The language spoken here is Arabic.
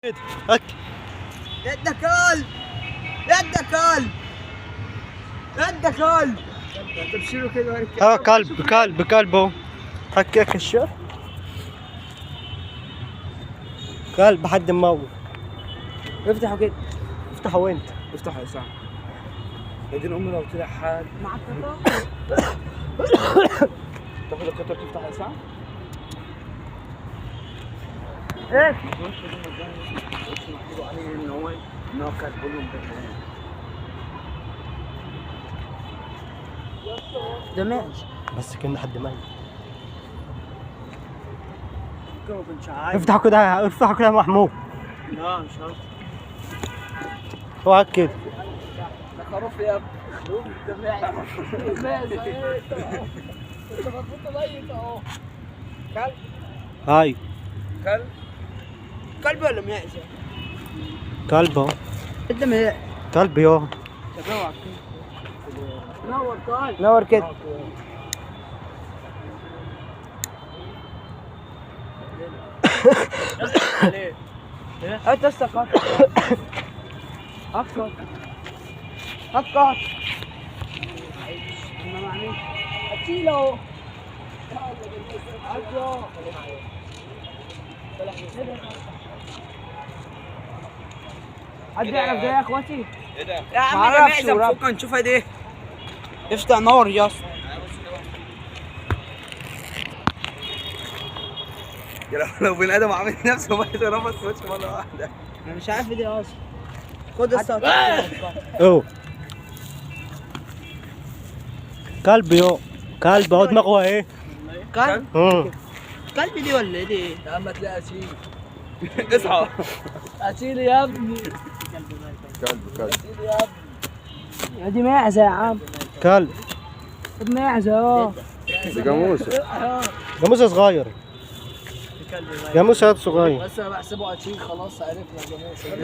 هك يدك كل يدك كل يدك كل تبشيله كده ها كلبه هك الشر كلب حد مموت. افتحوا كده افتحوا انت. افتحوا يا صاحبي. يا دين امي لو طلع حد معاك تاخد القطه تفتح يا صاحبي. ايه مكتوب عليه ان هو كلب لهم ده ماشي بس كان حد ميت. ما كنتش عارف. افتحوا كده يا محمود. لا مش عارف. هو هك كده. ده خروف يا ابني. خروف ده معزه ايه انت المفروض ميت اهو. كلب هاي كلب ولا معزه؟ كلب اهو. انت ما كلب يوه. نور طيب نور كده. انت استقر اكثر انا معني اشيله حد يعرف ده يا اخواتي؟ ايه ده؟ يا عم ده معزه فوق نشوفها دي. افتح نور يا اسطى. لو بني ادم عامل نفسه ما يتنفس وش مره واحده. انا مش عارف دي اصلا. خد الصوت. اوه كلب يو. كلب اهو دماغه ايه؟ كلب؟ امم كلب دي ولا ايه دي؟ يا عم تلاقي اسيل. اصحى. اسيل يا ابني. كلب اسيل يا ابني. يا دي معزه يا عم. كلب. معزه اهو. دي جاموسه. جاموسه صغير. جاموسه صغير. بس انا بحسبه اسيل خلاص عرفنا جاموسه.